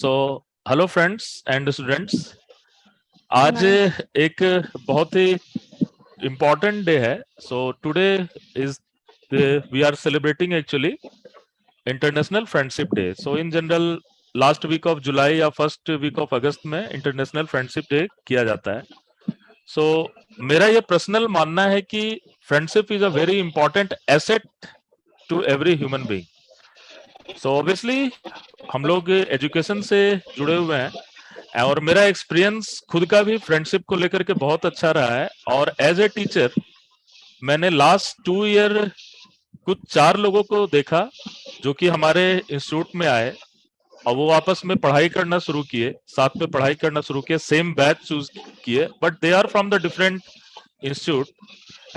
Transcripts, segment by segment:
So hello friends and students, आज एक बहुत ही इम्पोर्टेंट डे है. So today is we are celebrating actually international friendship day. So in general last week of July या first week of अगस्त में international friendship day किया जाता है. सो मेरा ये पर्सनल मानना है कि friendship is a very important asset to every human being. So obviously हम लोग एजुकेशन से जुड़े हुए हैं और मेरा एक्सपीरियंस खुद का भी फ्रेंडशिप को लेकर के बहुत अच्छा रहा है. और एज ए टीचर मैंने लास्ट 2 ईयर कुछ 4 लोगों को देखा जो कि हमारे इंस्टीट्यूट में आए और वो आपस में पढ़ाई करना शुरू किए, साथ में पढ़ाई करना शुरू किए, सेम बैच चूज किए, but they are from the different institute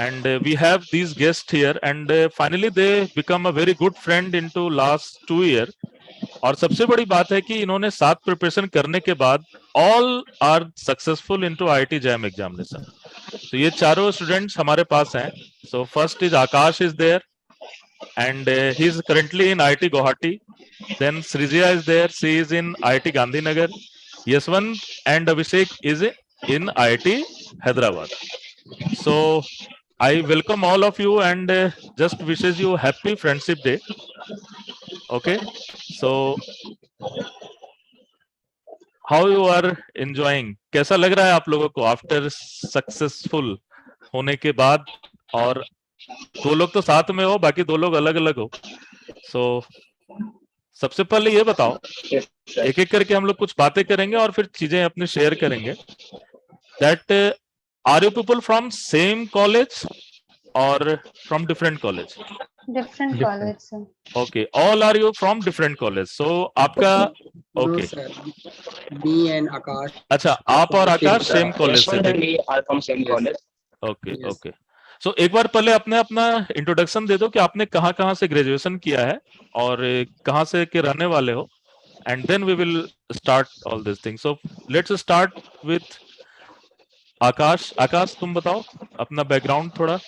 and we have these guests here and finally they become a very good friend into last 2 year. और सबसे बड़ी बात है कि इन्होंने साथ प्रिपरेशन करने के बाद all are successful into IIT JAM examination. तो ये चारों स्टूडेंट्स हमारे पास हैं. So first is Akash is there and he is currently in IIT Guwahati. Then Srijaya is there, she is in IIT Gandhinagar. Yaswant and Abhishek is in IIT Hyderabad. So I welcome all of you and just wishes you happy friendship day. Okay, so how you are enjoying? कैसा लग रहा है आप लोगों को after successful होने के बाद? और 2 लोग तो साथ में हो, बाकी 2 लोग अलग अलग हो. So सबसे पहले ये बताओ, एक एक करके हम लोग कुछ बातें करेंगे और फिर चीजें अपने शेयर करेंगे. That are you people from same college or from different college? Different college, sir. Okay, all are you from different college. So आपका okay. No, sir. Me and Akash. अच्छा, आप और आकाश सेम कॉलेज से थे. We are from same college. Okay Yes. Okay. So एक बार पहले अपने अपना इंट्रोडक्शन दे दो कि आपने कहाँ से ग्रेजुएशन किया है और कहाँ से के रहने वाले हो, and then we will start all this thing. So let's start with Akash. Akash तुम बताओ अपना बैकग्राउंड थोड़ा.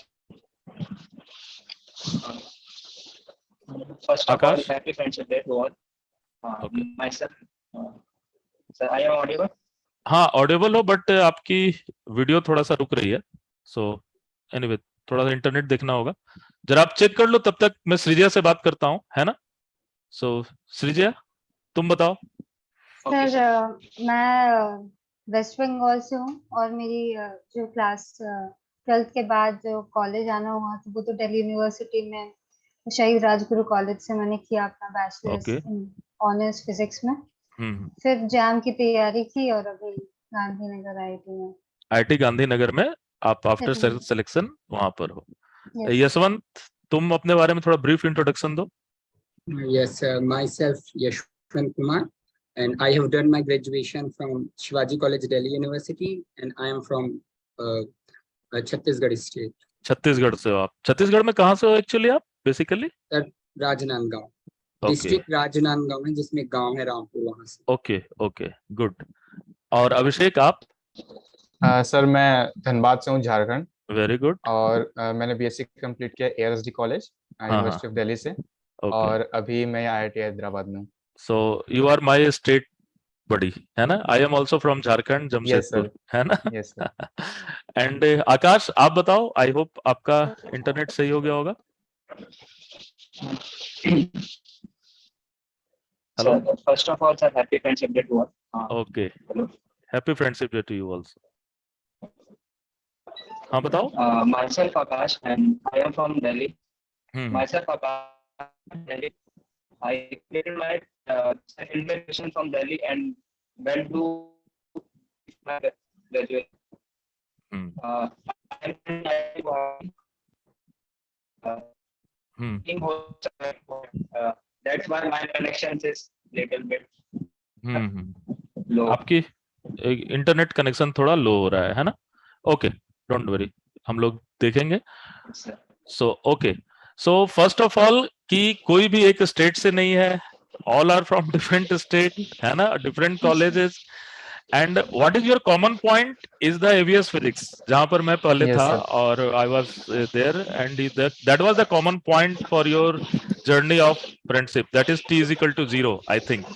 First of all, Akash? happy friendship day to all. Okay. Myself, sir, I am audible. हाँ ऑडिबल हो, बट आपकी वीडियो थोड़ा सा रुक रही है. सो एनीवे थोड़ा सा इंटरनेट देखना होगा. जरा आप चेक कर लो, तब तक मैं सृजया से बात करता हूँ, है ना? सो सृजया तुम बताओ. Okay, सर मैं वेस्ट बंगाल से हूँ और मेरी जो क्लास 12th के बाद जो कॉलेज आना हुआ तो वो तो दिल्ली यूनिवर्सिटी में शहीद राजगुरु कॉलेज से मैंने किया अपना बैचलर्स Okay. इन ऑनर्स फिजिक्स में. हम्म. फिर जैम की तैयारी की और अभी गांधीनगर आईआईटी में. आईटी गांधीनगर में आप आफ्टर Second. सिलेक्शन वहां पर हो. Yes. यशवंत तुम अपने बारे में थोड़ा ब्रीफ इंट्रोडक्शन दो. Yes, sir. Myself, Yashwant Kumar, and I have done my graduation from Shivaji College, Delhi University, and I am from Chhattisgarh state, Chhattisgarh से हो आप. छत्तीसगढ़ में कहाँ से हो एक्चुअली आप basically? Rajnandgaon. Okay district Rajnandgaon में, जिसमें गांव है रामपुर, वहां से. Okay okay good. और अभिषेक आप? सर मैं धनबाद से हूँ, झारखंड. Very good. और मैंने बीएससी कंप्लीट किया ARSD college, university of Delhi से. और अभी मैं आईआईटी हैदराबाद में हूँ. So you are my state buddy, है ना? I am also from Jharkhand, Jamshedpur, है ना? Yes sir. एंड आकाश आप बताओ. आई होप आपका इंटरनेट सही हो गया होगा. Hello? So, first of all, sir, happy friendship day to all. Okay, Hello. Happy friendship day to you also. हाँ बताओ. Myself, Akash, and I am from Delhi. Hmm. Myself, Akash, Delhi. I completed my second graduation from Delhi and went to my graduation. Hmm. I am from IIT Guwahati. Hmm. In host, that's why my connections is little bit low. आपकी internet connection थोड़ा लो हो रहा है ना? Okay, don't worry, हम लोग देखेंगे. Sir. So okay, so first of all कि कोई भी एक स्टेट से नहीं है, all are from different state, है ना? Different colleges. And what is your common point is the AVS physics, जहां पर मैं पहले Yes, था sir. और I was there and that was the common point for your journey of friendship. That is t is equal to 0, I think.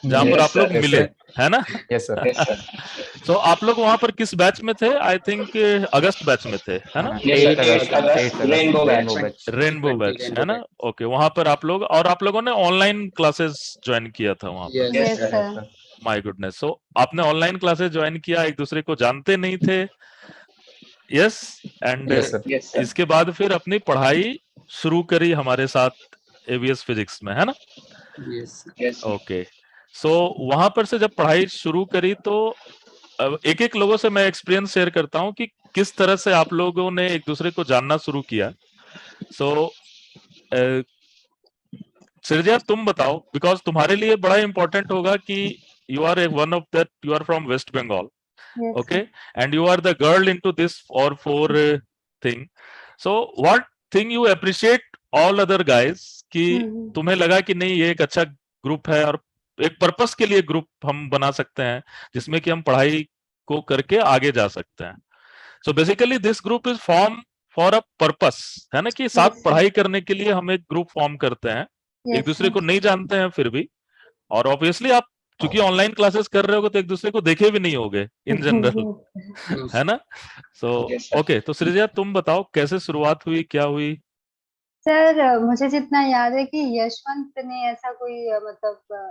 जहाँ पर Yes, आप लोग sir. मिले, है ना? Yes sir. Yes, sir. तो आप लोग वहां पर किस बैच में थे? आई थिंक अगस्त बैच में थे, है ना? Yes, sir. 8 अगस्त, 8 8 अगस्त, Rainbow rainbow batch. Batch. Rainbow 2020 batch, Rainbow है ना? batch. ओके, वहां पर आप लोग, और आप लोगों ने ऑनलाइन क्लासेस ज्वाइन किया था वहां पर? Yes, Yes, yes sir. Sir. My goodness. So आपने ऑनलाइन क्लासेस ज्वाइन किया, एक दूसरे को जानते नहीं थे, yes, and yes sir. Yes, sir. इसके बाद फिर अपनी पढ़ाई शुरू करी हमारे साथ एवीएस फिजिक्स में, है ना? yes. Yes, sir. ओके, सो वहां पर से जब पढ़ाई शुरू करी तो एक एक लोगों से मैं एक्सपीरियंस शेयर करता हूँ कि किस तरह से आप लोगों ने एक दूसरे को जानना शुरू किया। सो सृजा, तुम बताओ, बिकॉज तुम्हारे लिए बड़ा इंपॉर्टेंट होगा कि you are one of that, you are from west Bengal, yes okay, and you are the girl into this or four thing, so what thing you appreciate all other guys कि तुम्हें लगा कि नहीं ये एक अच्छा ग्रुप है और एक पर्पस के लिए ग्रुप हम बना सकते हैं जिसमें कि हम पढ़ाई को करके आगे जा सकते हैं। So basically this group is form for a purpose, है ना, कि साथ Yes, पढ़ाई करने के लिए हम एक ग्रुप फॉर्म करते हैं, एक यस दूसरे सर। को नहीं जानते हैं फिर भी, और ऑब्वियसली आप चूंकि ऑनलाइन क्लासेस कर रहे होगे तो एक दूसरे को देखे भी नहीं होगे इन जनरल, No, है ना? सो Yes, sir. ओके, तो सृजा तुम बताओ कैसे शुरुआत हुई, क्या हुई? सर मुझे जितना याद है कि यशवंत ने ऐसा कोई मतलब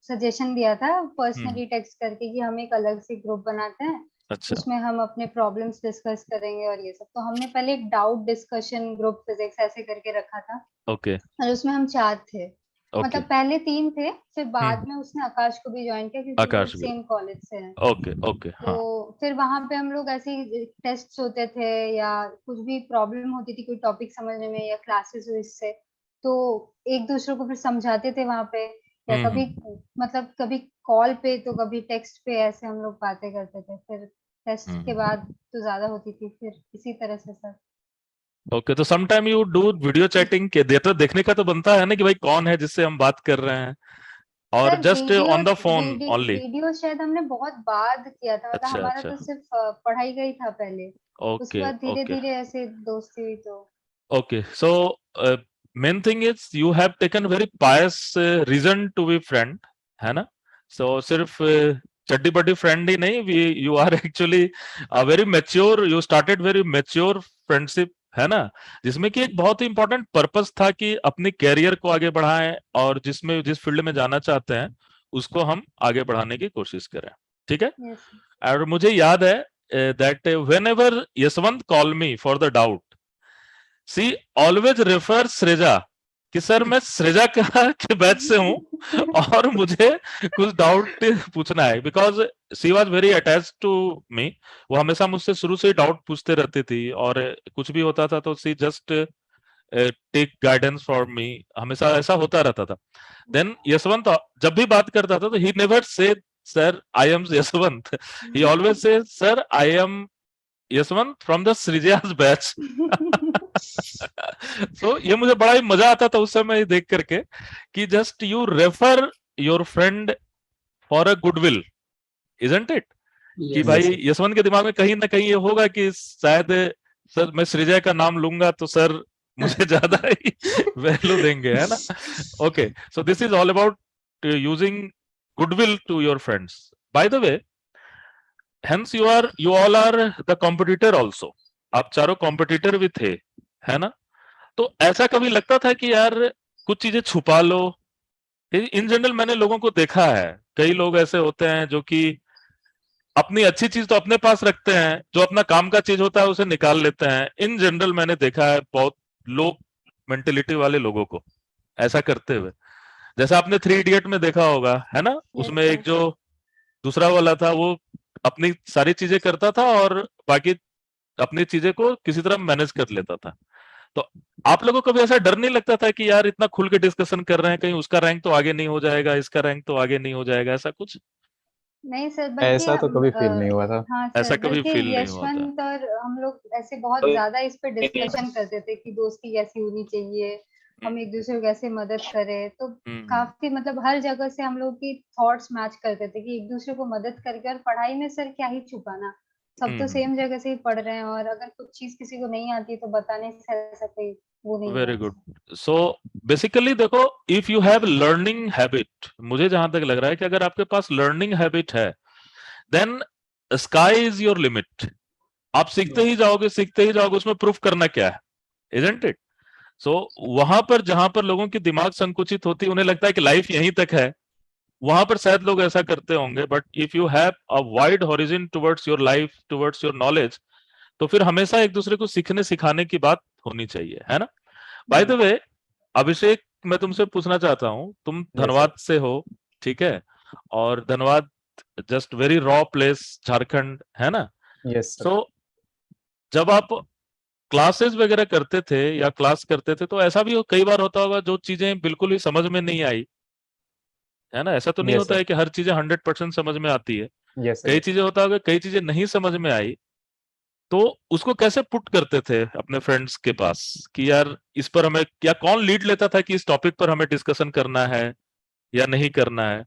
सजेशन दिया था पर्सनली टेक्स्ट करके कि हम एक अलग से ग्रुप बनाते हैं, अच्छा, उसमें हम अपने प्रॉब्लम्स डिस्कस करेंगे और ये सब। तो हमने पहले एक डाउट डिस्कशन ग्रुप फिजिक्स ऐसे करके रखा था ओके, और उसमें हम 4 थे। ओके, मतलब पहले 3 थे, फिर बाद में उसने आकाश को भी ज्वाइन किया क्योंकि वो आकाश भी, सेम कॉलेज से है। ओके, ओके, तो हाँ, फिर वहां पे हम लोग ऐसे ही टेस्ट होते थे या कुछ भी प्रॉब्लम होती थी कोई टॉपिक समझने में या क्लासेस हुई इससे, तो एक दूसरे को फिर समझाते थे वहां पे, या कभी मतलब कभी कॉल पे तो कभी टेक्स्ट पे, ऐसे हम लोग बातें करते थे। फिर टेस्ट के बाद तो ज्यादा होती थी, फिर इसी तरह से सर। ओके। तो some time you do video chatting के देते, देखने का तो बनता है ना कि भाई कौन है जिससे हम बात कर रहे हैं, और sir just on the phone only? Video शायद हमने बहुत बाद किया था, मतलब अच्छा, हमारा अच्छा, तो सिर्फ पढ़ाई का ही था पहले। उसके ओके, बाद धीरे ओके, धीरे ऐसे दोस्ती हुई तो। Okay. So main thing is you have taken very pious reason to be friend, है ना? सो सिर्फ चड्डी बड्डी फ्रेंड ही नहीं, we you are actually very mature, you started very mature friendship, है ना, जिसमें कि एक बहुत ही इंपॉर्टेंट पर्पस था कि अपने कैरियर को आगे बढ़ाएं और जिसमें जिस फील्ड में जाना चाहते हैं उसको हम आगे बढ़ाने की कोशिश करें, ठीक है? यस और मुझे याद है that whenever Yashwant call me for the doubt, she always refer Srija, कि सर मैं सृजा के बैच से हूं और मुझे कुछ डाउट पूछना है, because she was very attach to me. वो हमेशा मुझसे शुरू से ही डाउट पूछते रहती थी, और कुछ भी होता था तो she just take guidance for me, हमेशा ऐसा होता रहता था। देन यशवंत जब भी बात करता था तो he never say sir I am Yashwant, he always say sir I am Yashwant from the Srija's batch. सो ये मुझे बड़ा ही मजा आता था उस समय देख करके कि just you refer your friend for a goodwill, isn't it? कि yes, भाई Yes, यशवंत के दिमाग में कहीं ना कहीं ये होगा कि शायद सर मैं सृजय का नाम लूंगा तो सर मुझे ज्यादा ही वैल्यू देंगे, है ना? Okay, so this is all about using goodwill to your friends. By the way, hence you all are the competitor also, आप चारों कॉम्पिटिटर भी थे, है ना? तो ऐसा कभी लगता था कि यार कुछ चीजें छुपा लो? इन जनरल मैंने लोगों को देखा है, कई लोग ऐसे होते हैं जो कि अपनी अच्छी चीज तो अपने पास रखते हैं, जो अपना काम का चीज होता है उसे निकाल लेते हैं। इन जनरल मैंने देखा है बहुत लो मेंटेलिटी वाले लोगों को ऐसा करते हुए, जैसा आपने थ्री इडियट में देखा होगा, है ना? उसमें एक जो दूसरा वाला था वो अपनी सारी चीजें करता था और बाकी अपनी चीजें को किसी तरह मैनेज कर लेता था। तो आप लोगों को भी ऐसा डर नहीं लगता था कि यार इतना खुल के डिस्कशन कर रहे हैं, कहीं उसका रैंक तो आगे नहीं हो जाएगा, इसका रैंक तो आगे नहीं हो जाएगा, ऐसा कुछ? नहीं सर, बल्कि ऐसा तो कभी फील नहीं हुआ था। हाँ ऐसा सर, कभी बल्कि फील नहीं हुआ था? यशवंत और हम लोग ऐसे बहुत ज्यादा इस पे डिस्कशन करते थे कि दोस्ती कैसी होनी चाहिए, हम एक दूसरे को कैसे मदद करें। तो काफी मतलब हर जगह से हम लोग की थॉट्स मैच करते थे कि एक दूसरे को मदद करके, और पढ़ाई में सर क्या ही छुपाना, सब तो सेम जगह से ही पढ़ रहे हैं, और अगर कुछ चीज किसी को नहीं आती तो बताने से ऐसा कोई वो नहीं वेरी है। गुड। सो बेसिकली देखो, if you have learning habit, मुझे जहां तक लग रहा है कि अगर आपके पास लर्निंग हैबिट है, then sky is your limit. आप सीखते ही जाओगे, सीखते ही जाओगे, उसमें प्रूफ करना क्या है, इजंट इट? सो वहां पर जहां पर लोगों की दिमाग संकुचित होती है, उन्हें लगता है कि लाइफ यहीं तक है, वहां पर शायद लोग ऐसा करते होंगे। But if you have a wide horizon towards your life, towards your knowledge, तो फिर हमेशा एक दूसरे को सीखने सिखाने की बात होनी चाहिए, है ना? बाय द वे, अभिषेक, मैं तुमसे पूछना चाहता हूँ, तुम Yes, धनबाद से हो, ठीक है? और Dhanbad just very raw place, Jharkhand, है ना? yes, sir. सो जब आप क्लासेस वगैरह करते थे या क्लास करते थे, तो ऐसा भी कई बार होता होगा जो चीजें बिल्कुल ही समझ में नहीं आई, है ना? ऐसा तो नहीं Yes, होता sir. है कि हर चीजें 100% समझ में आती है। Yes, sir. कई Yes. चीजें होता होगा, कई चीजें नहीं समझ में आई, तो उसको कैसे पुट करते थे अपने फ्रेंड्स के पास कि यार इस पर हमें, या कौन लीड लेता था कि इस टॉपिक पर हमें डिस्कशन करना है या नहीं करना है?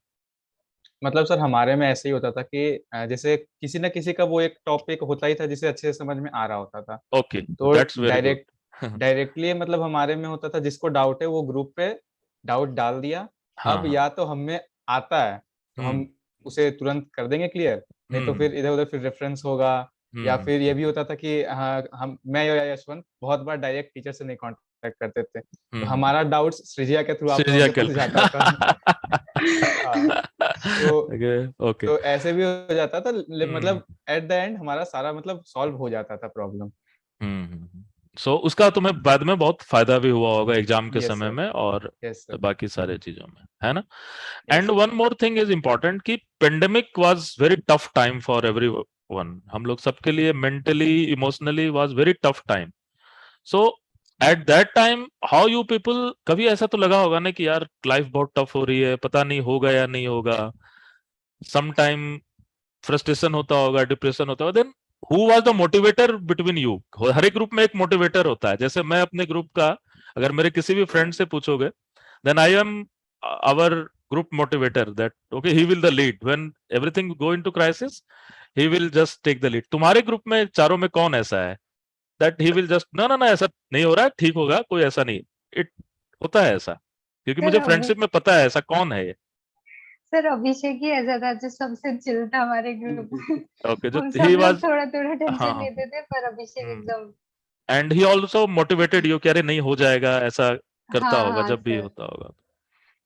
मतलब सर हमारे में ऐसे ही होता था कि जैसे किसी ना किसी का वो एक टॉपिक होता ही था जिसे अच्छे से समझ में आ रहा होता था। ओके, तो दैट्स वेरी गुड। डायरेक्टली मतलब हमारे में होता था, जिसको डाउट है वो ग्रुप पे डाउट डाल दिया। हाँ, अब हाँ। या तो हमें आता है तो हम उसे तुरंत कर देंगे क्लियर, नहीं तो फिर इधर-उधर फिर रेफरेंस होगा। या फिर ये भी होता था कि हाँ, मैं या यशवंत बहुत बार डायरेक्ट टीचर से नहीं कॉन्टैक्ट करते थे। तो हमारा डाउट्स सृजिया के थ्रू आप लोगों सृजिया के कल पास जाता था। हाँ, तो ओके। तो ऐसे भी हो जाता था, मतलब एट द एंड हमारा सारा मतलब सॉल्व हो जाता था प्रॉब्लम। सो उसका तुम्हें बाद में बहुत फायदा भी हुआ होगा एग्जाम के यस समय सर, में और यस सर, बाकी सारे चीजों में, है ना? Yes and one more thing is important कि pandemic was very tough time for everyone, हम लोग सबके लिए mentally, emotionally was very tough time. So at that time how you people, कभी ऐसा तो लगा होगा ना कि यार लाइफ बहुत टफ हो रही है, पता नहीं होगा या नहीं होगा, सम टाइम फ्रस्ट्रेशन होता होगा, डिप्रेशन होता होगा, then who was the motivator between you? हर एक ग्रुप में एक मोटिवेटर होता है। जैसे मैं अपने ग्रुप का, अगर मेरे किसी भी फ्रेंड से पूछोगे, then I am our group motivator, that okay he will the lead when everything go into crisis, he will just take the lead. तुम्हारे ग्रुप में चारों में कौन ऐसा है दैट ही विल जस्ट ना ना ना ऐसा नहीं हो रहा है, ठीक होगा, कोई ऐसा नहीं? इट होता है ऐसा? क्योंकि सर मुझे अभी फ्रेंडशिप में पता है ऐसा कौन है ये। सर अभिषेक ही ऐसा था जो सबसे चिल था हमारे ग्रुप में। ओके, जो हम ही सब लोग वाज, थोड़ा थोड़ा हाँ टेंशन हाँ, लेते थे, पर अभिषेक एकदम। And he also motivated you कि अरे नहीं हो जाएगा, ऐसा करता हाँ होगा हाँ जब भी सर। होता होगा,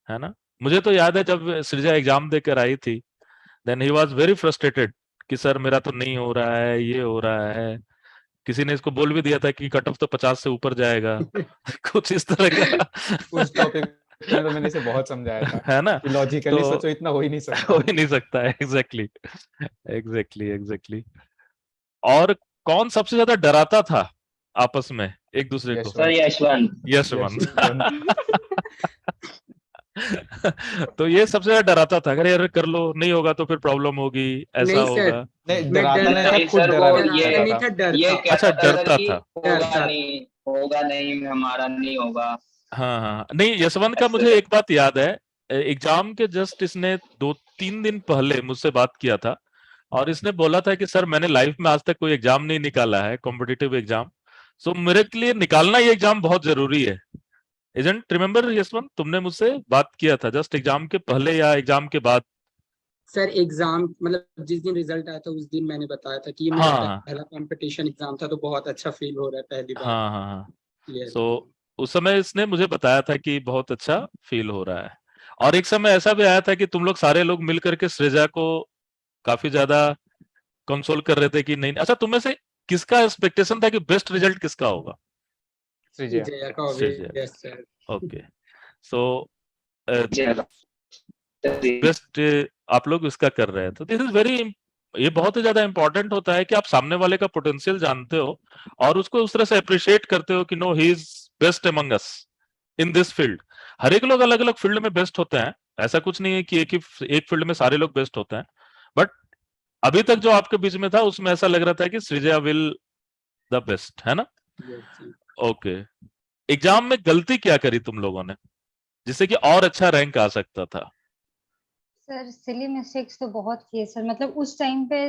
है ना? मुझे तो याद है जब सृजा एग्जाम देकर आई थी, then he was very frustrated कि सर मेरा तो नहीं हो रहा है, ये हो रहा है। किसी ने इसको बोल भी दिया था कि कट ऑफ तो 50 से ऊपर जाएगा। कुछ इस तरह का। उस टॉपिक में तो मैंने इसे बहुत समझाया था है ना? कि लॉजिकली तो सोचो इतना हो ही नहीं हो सकता। ही नहीं सकता है, एग्जैक्टली एग्जैक्टली एग्जैक्टली। और कौन सबसे ज्यादा डराता था आपस में एक दूसरे को? सर यशवंत, यशवंत। यशवंत। यशवंत। तो ये सबसे ज्यादा डराता था, अगर यार कर लो, नहीं होगा तो फिर प्रॉब्लम होगी, ऐसा नहीं सर, होगा। नहीं मैं डराता नहीं था, नहीं खुद सर, वो डरा ये रहता नहीं था। था, डर ये था। अच्छा, कहता था सर डरता कि था। डर होगा था। नहीं, होगा नहीं, हमारा नहीं होगा। हाँ हाँ, नहीं यशवंत का मुझे ऐसे। एक बात याद है, एग्जाम के जस्ट इसने 2-3 दिन पहले मुझसे बात किया था, और इसने बोला था कि सर मैंने लाइफ में आज तक कोई एग्जाम नहीं निकाला है, कॉम्पिटिटिव एग्जाम, सो मेरे के लिए निकालना ये एग्जाम बहुत जरूरी है। इजंट रिमेम्बर यशवंत, तुमने मुझसे बात किया था जस्ट एग्जाम के पहले या एग्जाम के बाद? सर एग्जाम मतलब जिस दिन रिजल्ट आया था उस दिन मैंने बताया था कि ये मेरा हाँ पहला कंपटीशन एग्जाम था, तो बहुत अच्छा फील हो रहा है पहली बार हाँ हाँ हाँ। क्लियर सो किया। उस समय इसने मुझे बताया था कि बहुत अच्छा फील हो रहा है। और एक समय ऐसा भी आया था कि तुम लोग सारे लोग मिल करके सृजा को काफी ज्यादा कंसोल कर रहे थे कि नहीं, अच्छा तुम्हें से किसका एक्सपेक्टेशन था कि बेस्ट रिजल्ट किसका होगा? सृजिया। जया का Srija. Obvious sir. Okay. So चलो। बेस्ट आप लोग इसका कर रहे हैं, तो दिस इज वेरी, ये बहुत ही ज्यादा इंपॉर्टेंट होता है कि आप सामने वाले का पोटेंशियल जानते हो और उसको उस तरह से अप्रिशिएट करते हो कि no he is best among us in this field. हर एक लोग अलग अलग फील्ड में बेस्ट होते हैं, ऐसा कुछ नहीं है कि एक फील्ड में सारे लोग बेस्ट होते हैं। बट अभी तक जो आपके बीच में था उसमें ऐसा लग रहा था कि सृजा विल द बेस्ट, है ना? ओके। एग्जाम में गलती क्या करी तुम लोगों ने जिससे कि और अच्छा रैंक आ सकता था? सर सिली मिस्टेक्स तो बहुत किए सर, मतलब उस टाइम पे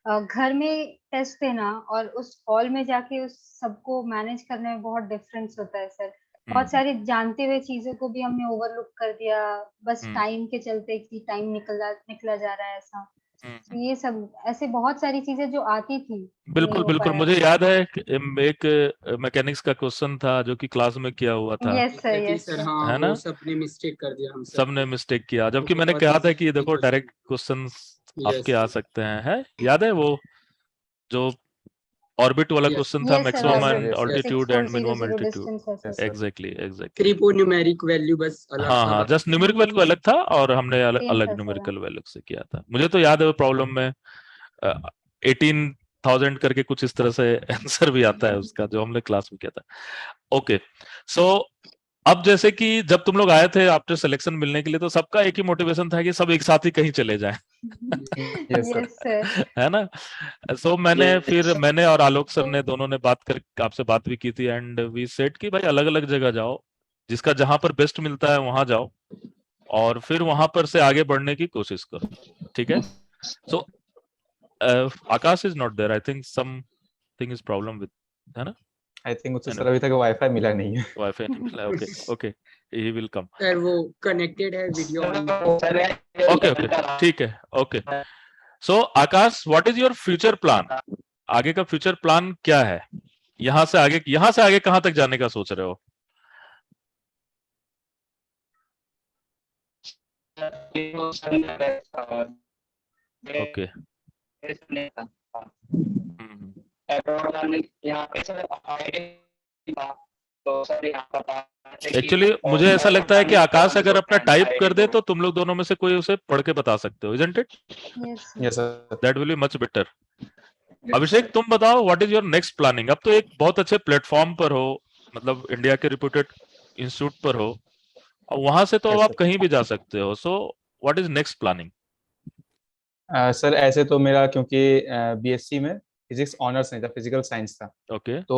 घर में टेस्ट देना और उस हॉल में जाके उस सबको मैनेज करने में बहुत डिफरेंस होता है सर। बहुत सारी जानते हुए चीजों को भी हमने ओवरलुक कर दिया, बस टाइम के चलते कि टाइम निकला जा रहा है ऐसा। तो ये सब ऐसे बहुत सारी चीजें जो आती थी, नहीं बिल्कुल हो बिल्कुल, पाया। मुझे याद है एक मैकेनिक्स का क्वेश्चन था जो कि क्लास में किया हुआ था, yes sir, exactly yes sir, sir. हाँ है वो ना? सबने मिस्टेक कर दिया हम सब सबने पे। मिस्टेक किया, वो जबकि मैंने बहुत कहा था इजी कि देखो क्वेश्चन। डायरेक्ट क्वेश्चंस यस आपके आ सकते हैं, याद है वो जो ऑर्बिट वाला यस क्वेश्चन था, yes sir, maximum Yes, sir. And orbit Yes, sir. Altitude and minimum 6400 altitude. Distance ऐसा Yes, sir. sir. Exactly exactly. क्रिपो न्यूमेरिक वैल्यू बस अलग हाँ था हाँ, जस्ट बाकी। न्यूमेरिक वैल्यू अलग था और हमने सेम अलग था सर। न्यूमेरिकल वैल्यू से किया था। मुझे तो याद है वो प्रॉब्लम में 18,000 करके कुछ इस तरह से आंसर भी आता है उसका, जो हमने क्लास में किया था। ओके, सो अब जैसे कि जब तुम लोग आए थे आफ्टर सिलेक्शन मिलने के लिए, तो सबका एक ही मोटिवेशन था कि सब एक साथ ही कहीं चले जाएं। Yes, sir. Yes sir. है ना? सो फिर Yes. मैंने और आलोक सर ने दोनों ने बात कर आपसे बात भी की थी, एंड वी सेड कि भाई अलग अलग जगह जाओ, जिसका जहां पर बेस्ट मिलता है वहां जाओ, और फिर वहां पर से आगे बढ़ने की कोशिश करो। ठीक है? So Akash is not there, I think something is problem with, है ना? I think उसे सर अभी तक वाईफाई मिला नहीं है। वाईफाई नहीं मिला। Okay okay, he will come. Sir वो कनेक्टेड है, वीडियो ऑन है। ओके ओके, ठीक है, okay. So Akash, what is your future plan? आगे का फ्यूचर प्लान क्या है? यहाँ से आगे कहाँ तक जाने का सोच रहे हो? ओके। एक्चुअली मुझे ऐसा लगता है कि आकाश अगर अपना टाइप कर दे तो तुम लोग दोनों में से कोई उसे पढ़ के बता सकते हो, isn't it? Yes Yes, sir. That will be much better. Abhishek, तुम बताओ what is your next planning? अब तो एक बहुत अच्छे प्लेटफॉर्म पर हो, मतलब इंडिया के रिप्यूटेड इंस्टीट्यूट पर हो, और वहां से तो अब Yes, आप sir. कहीं भी जा सकते हो। So what is next planning? Sir ऐसे तो मेरा क्योंकि बीएससी में फिजिक्स ऑनर्स नहीं था, फिजिकल साइंस था, ओके। तो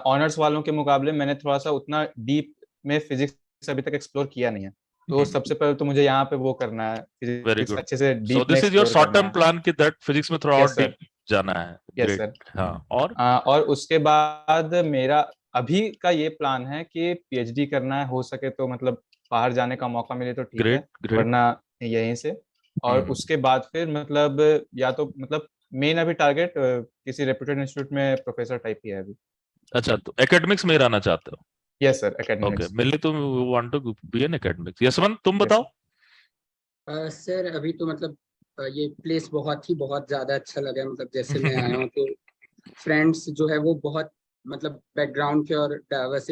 ऑनर्स वालों के मुकाबले मैंने थोड़ा सा उतना डीप में फिजिक्स अभी तक एक्सप्लोर किया नहीं है। तो सबसे पहले तो मुझे यहाँ पे वो करना है, वेरी फिजिक्स गुड। अच्छे से सो डीप में this is your explore short करना टर्म है। प्लान कि दैट फिजिक्स में थोड़ा और यस डीप सर। जाना है। Yes great. सर। हाँ, और और उसके बाद मेरा अभी का ये प्लान है कि पीएचडी करना है, हो सके तो मतलब बाहर जाने का मौका मिले तो ठीक ग्रेट है, ग्रेट। वरना यहीं से। और उसके बाद फिर मतलब या तो मतलब मेन अभी टारगेट किसी रेप्यूटेड इंस्टीट्यूट में प्रोफेसर टाइप ही है अभी। अच्छा, तो एकेडमिक्स में रहना चाहते हो? Yes sir, okay, academics. Mainly तुम want to be an academics. Yashwant, तुम यस बताओ। सर। सर अभी तो मतलब ये प्लेस बहुत ज्यादा अच्छा लगा है। मतलब जैसे मैं आया हूँ तो फ्रेंड्स जो है वो बहुत मतलब बैकग्राउंड के और डाइवर्स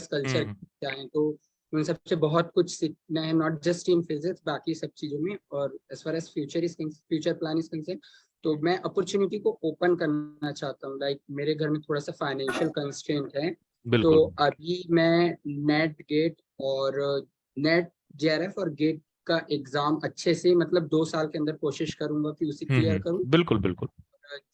कल्चर हम्म, के आए हैं, तो उन सबसे बहुत कुछ सीखना है, नॉट जस्ट इन फिजिक्स, बाकी सब चीजों में। और as far as future plan is concern, तो मैं अपॉर्चुनिटी को ओपन करना चाहता हूँ। लाइक मेरे घर में थोड़ा सा फाइनेंशियल कंस्ट्रेंट है, तो बिल्कुल। अभी मैं नेट गेट और नेट जेआरएफ और गेट का एग्जाम अच्छे से मतलब 2 साल के अंदर कोशिश करूंगा कि उसे क्लियर करूं। बिल्कुल बिल्कुल।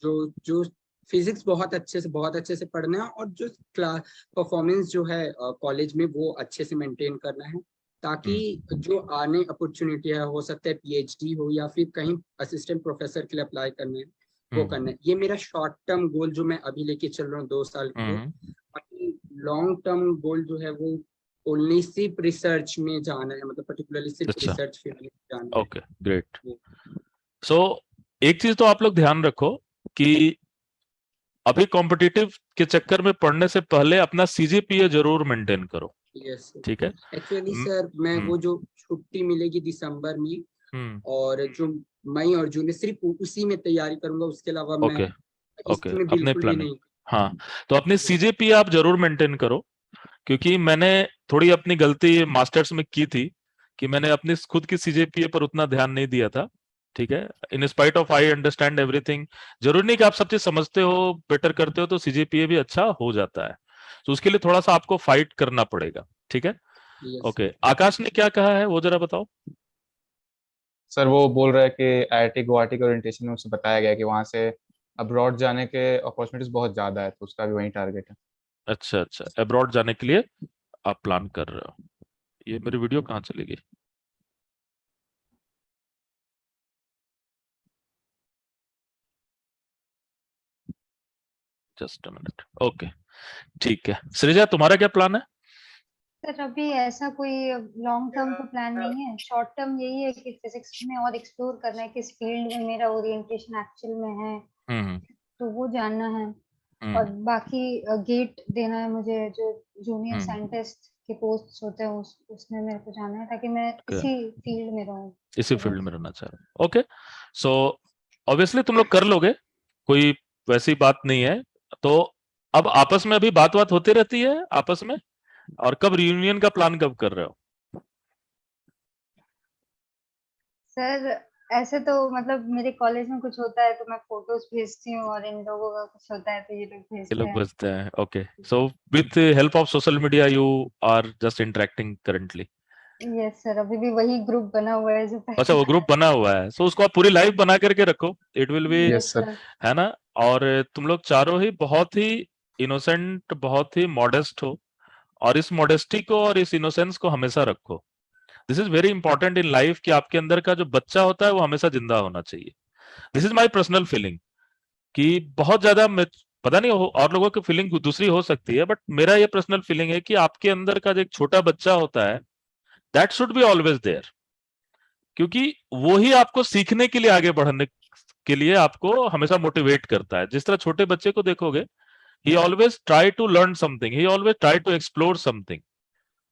जो जो फिजिक्स बहुत अच्छे से पढ़ना है, और जो क्लास परफॉर्मेंस जो है कॉलेज में वो अच्छे से मेंटेन करना है, ताकि जो आने अपॉर्चुनिटी है, हो सकता है पीएचडी हो या फिर कहीं असिस्टेंट प्रोफेसर के लिए अप्लाई करना है, वो करना है। ये मेरा शॉर्ट टर्म गोल जो मैं अभी लेके चल रहा हूँ 2 साल के लिए। बाकी लॉन्ग टर्म गोल जो है वो ओनली सिर्फ रिसर्च में जाना है, मतलब पर्टिकुलरली सिर्फ अच्छा, रिसर्च फील्ड में जाना है। Okay, great. सो एक चीज तो आप लोग ध्यान रखो कि अभी कॉम्पिटिटिव के चक्कर में पढ़ने से पहले अपना सीजीपीए जरूर मेंटेन करो। यस ठीक है? एक्चुअली सर, मैं वो जो छुट्टी मिलेगी दिसंबर में और जो मई और जून में, सिर्फ उसी में तैयारी करूंगा, उसके अलावा मैं ओके ओके, इसमें अपने बिल्कुल भी प्लानिंग। नहीं। हाँ, तो अपनी सीजीपीए आप जरूर मेंटेन करो, क्योंकि मैंने थोड़ी अपनी गलती मास्टर्स में की थी कि मैंने अपनी खुद की सीजीपीए पर उतना ध्यान नहीं दिया था। ठीक है? In spite of I understand everything, जरूरी नहीं कि आप सब चीज समझते हो, बेटर करते हो तो सीजीपीए भी अच्छा हो जाता है। तो उसके लिए थोड़ा सा आपको फाइट करना पड़ेगा। ठीक है? यस ओके, आकाश ने क्या कहा है वो जरा बताओ। सर वो बोल रहा है कि आईआईटी गुवाहाटी के ओरिएंटेशन में उसे बताया गया कि वहाँ से अब्रॉड जाने के अपॉर्चुनिटीज बहुत ज़्यादा है, तो उसका भी वही टारगेट है। अच्छा अच्छा, अब्रॉड जाने के लिए आप प्लान कर रहे हो। ये मेरी वीडियो कहाँ चली गई? Just a minute. ओके, ठीक है। सृजा, तुम्हारा क्या प्लान है? सर अभी ऐसा कोई लॉन्ग टर्म तो प्लान नहीं है, शॉर्ट टर्म यही है कि फिजिक्स में और एक्सप्लोर करना है, किस फील्ड में मेरा ओरिएंटेशन एक्चुअल में है हम्म तो वो जानना है। और हम्म बाकी गेट देना है मुझे, जो जूनियर हम्म, साइंटिस्ट के पोस्ट होते हैं उसमें मेरे को जाना है, ताकि मैं okay, इसी फील्ड में रहूं। इसी फील्ड में रहना चाह रहे हो। ओके, सो ऑब्वियसली तुम लोग कर लोगे, कोई वैसी बात नहीं है। तो अब आपस में अभी बात होती रहती है आपस में, और कब रियूनियन का प्लान कब कर रहे हो? सर ऐसे तो मतलब मेरे कॉलेज में कुछ होता है तो मैं फोटोज भेजती हूँ, और इन लोगों का कुछ होता है तो ये लोग ये भेजते लोग हैं। बचते हैं। Okay, so with help of social media you are just interacting currently? Yes sir, अभी भी वही ग्रुप बना हुआ है जो अच्छा, वो पहले ग्रुप बना हुआ है, सो उसको आप पूरी लाइव बना करके रखो, it will be, yes sir. है ना? और तुम लोग चारों ही बहुत ही इनोसेंट, बहुत ही मॉडेस्ट हो, और इस मॉडेस्टी को और इस इनोसेंस को हमेशा रखो। This is very important in life कि आपके अंदर का जो बच्चा होता है वो हमेशा जिंदा होना चाहिए। This is my personal feeling कि बहुत ज्यादा, पता नहीं और लोगों की फीलिंग दूसरी हो सकती है, बट मेरा ये पर्सनल फीलिंग है कि आपके अंदर का जो एक छोटा बच्चा होता है, that should be always there, क्योंकि वो ही आपको सीखने के लिए, आगे बढ़ने के लिए आपको हमेशा मोटिवेट करता है। जिस तरह छोटे बच्चे को देखोगे, he always try to learn something, he always try to explore something.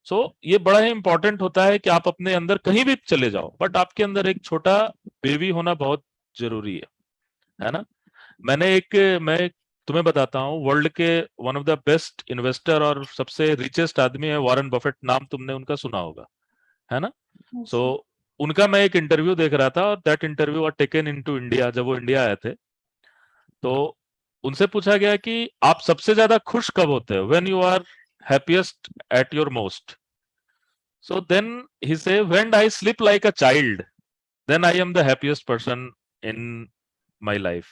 So ये बड़ा ही इंपॉर्टेंट होता है कि आप अपने अंदर कहीं भी चले जाओ, बट आपके अंदर एक छोटा बेबी होना बहुत जरूरी है ना? मैं तुम्हें बताता हूँ, वर्ल्ड के one of the best investor और सबसे रिचेस्ट आदमी है वॉरेन बफेट, नाम तुमने उनका सुना होगा, है ना? सो उनका मैं एक इंटरव्यू देख रहा था, और that interview are taken into India, जब वो इंडिया आए थे। तो उनसे पूछा गया कि आप सबसे ज्यादा खुश कब होते हो, when you are happiest at your most? So then he say, when I sleep like a child, then I am the happiest person in my life.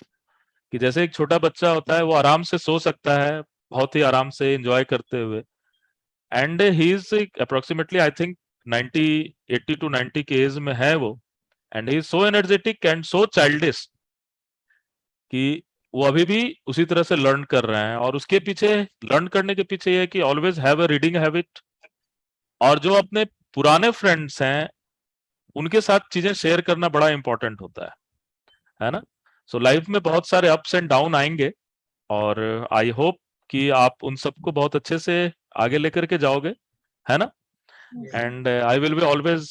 कि जैसे एक छोटा बच्चा होता है, वो आराम से सो सकता है, बहुत ही आराम से एंजॉय करते हुए, and he is approximately I think 90 80 to 90 के एज में है वो, and he is so energetic and so childish कि वो अभी भी उसी तरह से लर्न कर रहे हैं। और उसके पीछे, लर्न करने के पीछे ये है कि always have a reading habit, और जो अपने पुराने फ्रेंड्स हैं उनके साथ चीजें शेयर करना बड़ा इंपॉर्टेंट होता है ना? सो लाइफ में बहुत सारे अप्स एंड डाउन आएंगे, और आई होप कि आप उन सबको बहुत अच्छे से आगे लेकर के जाओगे, है ना? And I will be always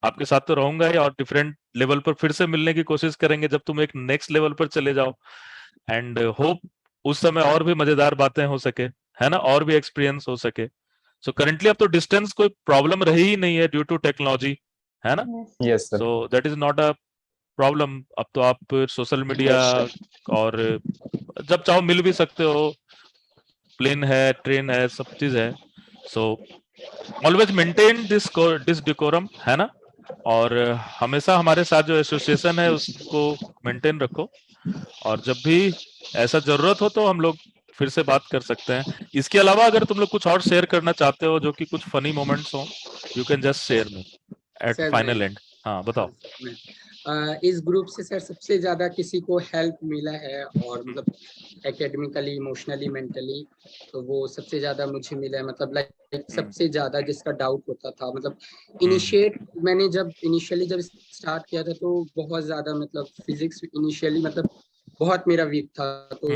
आपके साथ तो रहूंगा ही, और डिफरेंट लेवल पर फिर से मिलने की कोशिश करेंगे जब तुम एक नेक्स्ट लेवल पर चले जाओ, एंड होप उस समय और भी मजेदार बातें हो सके, है ना? और भी एक्सपीरियंस हो सके। सो करेंटली अब तो डिस्टेंस कोई प्रॉब्लम रही ही नहीं है ड्यू टू टेक्नोलॉजी, है ना? Yes sir. So that is not a problem. अब तो आप सोशल मीडिया, और जब चाहो मिल भी सकते हो, प्लेन है, ट्रेन है, सब चीज है। So always maintain this decorum, है ना? और हमेशा हमारे साथ जो एसोसिएशन है उसको मेंटेन रखो, और जब भी ऐसा जरूरत हो तो हम लोग फिर से बात कर सकते हैं। इसके अलावा अगर तुम लोग कुछ और शेयर करना चाहते हो, जो कि कुछ फनी मोमेंट्स हो, you can just share me at sir final and. हाँ, बताओ। मैं इस ग्रुप से सर सबसे ज्यादा किसी को हेल्प मिला है, और मतलब एकेडमिकली, इमोशनली, मेंटली, तो वो सबसे ज्यादा मुझे मिला है। मतलब लाइक सबसे ज्यादा जिसका डाउट होता था, मतलब मैंने जब इनिशियली जब स्टार्ट किया था तो बहुत ज्यादा मतलब फिजिक्स इनिशियली मतलब बहुत मेरा वीक था। तो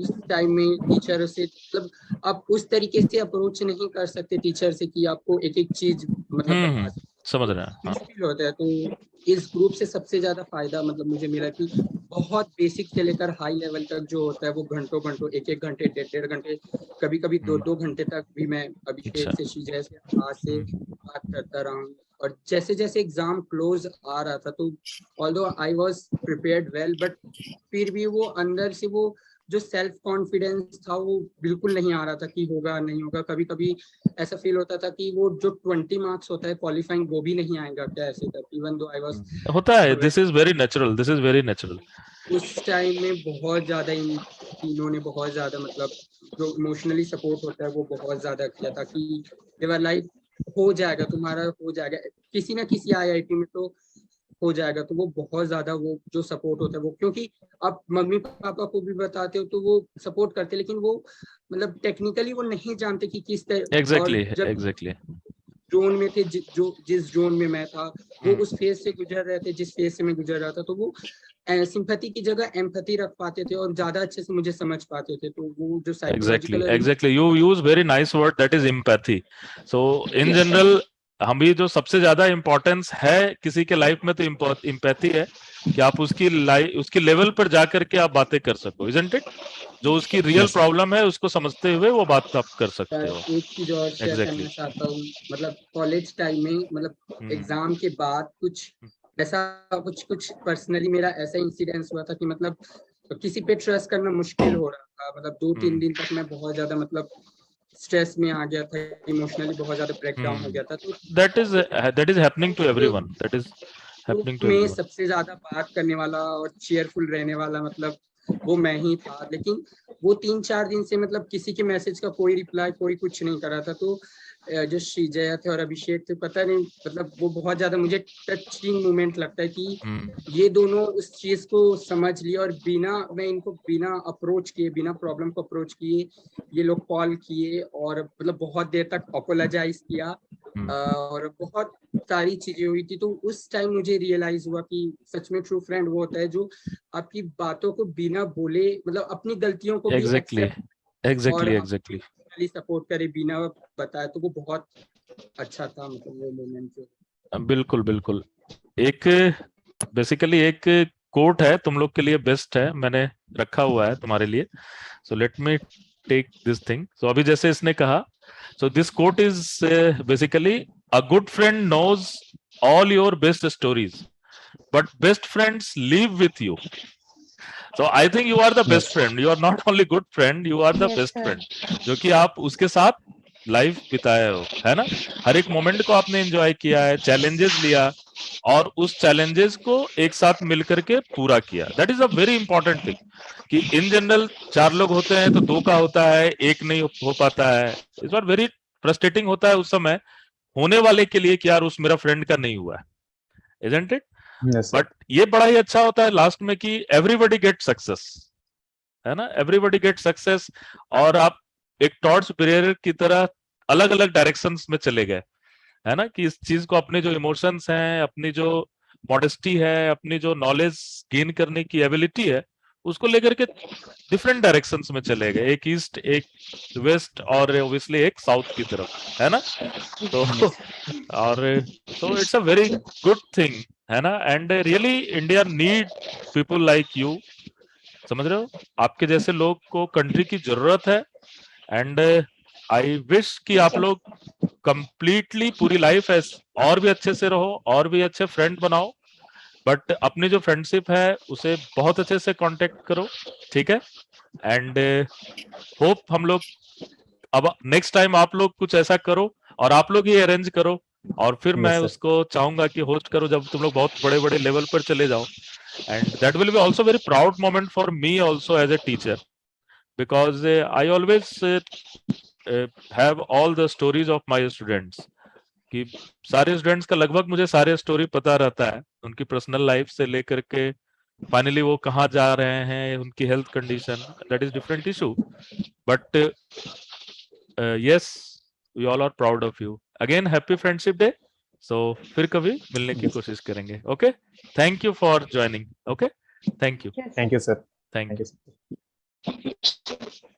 उस टाइम में टीचर से मतलब आप उस तरीके से अप्रोच नहीं कर सकते टीचर से कि आपको एक एक चीज मतलब बता सकते, समझ रहे हैं, हाँ। मुश्किल होता है। तो इस ग्रुप से सबसे ज्यादा फायदा मतलब मुझे मिला कि बहुत बेसिक से लेकर हाई लेवल तक जो होता है वो घंटों घंटों, एक एक घंटे, डेढ़ डेढ़ घंटे, कभी कभी दो दो घंटे तक भी मैं अच्छा। अभिषेक से, शीजा से, आज से बात करता रहा हूँ। और जैसे जैसे एग्जाम क्लोज आ रहा था तो although I was prepared well, but फिर भी वो अंदर से वो जो सेल्फ कॉन्फिडेंस था वो बिल्कुल नहीं आ रहा था कि होगा नहीं होगा। कभी कभी ऐसा फील होता था कि वो जो 20 मार्क्स होता है क्वालिफाइंग वो भी नहीं आएगा क्या, ऐसे करके, इवन दो आई वाज। होता है, this is very natural, this is very natural. उस टाइम में बहुत ज्यादा इन तीनों ने बहुत ज्यादा मतलब जो इमोशनली सपोर्ट होता है वो बहुत ज्यादा किया था कि देवर लाइक हो जाएगा तुम्हारा, हो जाएगा। किसी ना किसी आईआईटी में तो हो जाएगा, तो वो बहुत ज्यादा वो जो सपोर्ट होता है वो, क्योंकि आप मम्मी पापा को भी बताते हो तो वो सपोर्ट करते, लेकिन वो मतलब टेक्निकली वो नहीं जानते कि किस तरह। और एग्जैक्टली जब एग्जैक्टली जोन में थे, जिस जोन में मैं था, वो उस फेज से गुजर रहे थे जिस फेज से मैं गुजर रहा था, तो वो सिंपैथी की जगह एम्पैथी रख पाते थे और ज्यादा अच्छे से मुझे समझ पाते थे। तो वो जो exactly psychological exactly you use very nice word, that is empathy. So in general हम भी जो सबसे ज्यादा इंपॉर्टेंस है किसी के लाइफ में तो एम्पैथी है, कि आप उसकी लेवल पर जाकर के आप बातें कर सको, इजंट इट? जो उसकी रियल प्रॉब्लम है उसको समझते हुए वो बात आप कर सकते हो। एक चीज और शेयर एग्जैक्टली करना चाहता हूँ, मतलब कॉलेज टाइम में, मतलब एग्जाम के बाद कुछ ऐसा कुछ पर्सनली मेरा ऐसा इंसिडेंस हुआ था कि मतलब किसी पे ट्रस्ट करना मुश्किल हो रहा था। मतलब 2-3 दिन तक मैं बहुत ज्यादा मतलब स्ट्रेस में आ गया था, इमोशनली बहुत ज्यादा ब्रेकडाउन हो गया था। तो that is happening to everyone, that is group happening to में everyone. सबसे ज्यादा बात करने वाला और चेयरफुल रहने वाला मतलब वो मैं ही था, लेकिन वो 3-4 दिन से मतलब किसी के मैसेज का कोई रिप्लाई, कोई कुछ नहीं कर रहा था। तो जो श्रीजया थे और अभिषेक थे, पता नहीं मतलब वो बहुत ज्यादा मुझे टचिंग मोमेंट लगता है कि ये दोनों उस चीज को समझ लिए और मैं इनको बिना अप्रोच किए, बिना प्रॉब्लम को अप्रोच किए ये लोग कॉल किए और मतलब बहुत देर तक अपोलोजाइज किया और बहुत सारी चीजें हुई थी। तो उस टाइम मुझे रियलाइज हुआ कि सच में ट्रू फ्रेंड वो होता है जो आपकी बातों को बिना बोले, मतलब अपनी गलतियों को भी Exactly, एक्सेप्ट और exactly. सपोर्ट करे बिना बताए। तो वो बहुत अच्छा था, मतलब वो मोमेंट जो बिल्कुल बिल्कुल। एक बेसिकली एक कोट है तुम लोग के लिए, बेस्ट है, मैंने रखा हुआ है तुम्हारे लिए। So let me take this thing. So अभी जैसे इसने कहा, so this quote is basically a good friend knows all your best stories but best friends live with you. So I think you are the best friend. You are not only good friend, you are the Yes, best sir. friend. जो कि आप उसके साथ life बिताए हो, है ना? हर एक मोमेंट को आपने एंजॉय किया है, चैलेंजेस लिया और उस चैलेंजेस को एक साथ मिलकर के पूरा किया। That is a very important thing, कि इन जनरल 4 लोग होते हैं तो 2 का होता है, 1 नहीं हो पाता है। इट्स नॉट वेरी फ्रस्ट्रेटिंग होता है उस समय होने वाले के लिए कि यार उस मेरा फ्रेंड का नहीं हुआ है, isn't it? Yes, sir. But ये बड़ा ही अच्छा होता है लास्ट में कि एवरीबॉडी गेट सक्सेस, है ना? एवरीबॉडी गेट सक्सेस और आप एक टॉर्च बेयरर की तरह अलग अलग डायरेक्शंस में चले गए, है ना? कि इस चीज को, अपने जो इमोशंस हैं, अपनी जो मॉडेस्टी है, अपनी जो नॉलेज गेन करने की एबिलिटी है, उसको लेकर के डिफरेंट डायरेक्शंस में चले गए, एक ईस्ट, एक वेस्ट और ऑब्वियसली एक साउथ की तरफ, है ना? तो और so it's a very good thing, है ना? And really India need people like you, समझ रहे हो? आपके जैसे लोग को कंट्री की जरूरत है। एंड आई विश कि आप लोग कंप्लीटली पूरी लाइफ और भी अच्छे से रहो और भी अच्छे फ्रेंड बनाओ, बट अपनी जो फ्रेंडशिप है उसे बहुत अच्छे से कांटेक्ट करो, ठीक है? एंड होप हम लोग अब नेक्स्ट टाइम आप लोग कुछ ऐसा करो और आप लोग ही अरेंज करो, और फिर मैं Yes, sir. उसको चाहूंगा कि होस्ट करो जब तुम लोग बहुत बड़े बड़े लेवल पर चले जाओ। And that will be also very proud moment for me also as a teacher, because I always have all the stories of my students, कि सारे स्टूडेंट्स का लगभग मुझे सारे स्टोरी पता रहता है, उनकी पर्सनल लाइफ से लेकर के फाइनली वो कहाँ जा रहे हैं, उनकी health condition, that is different issue. But yes, we all are proud of you. Again happy friendship day. So फिर कभी मिलने की कोशिश करेंगे। Okay, thank you for joining. Okay, thank you, Yes. Thank you, sir. Thank Thank you. you, sir.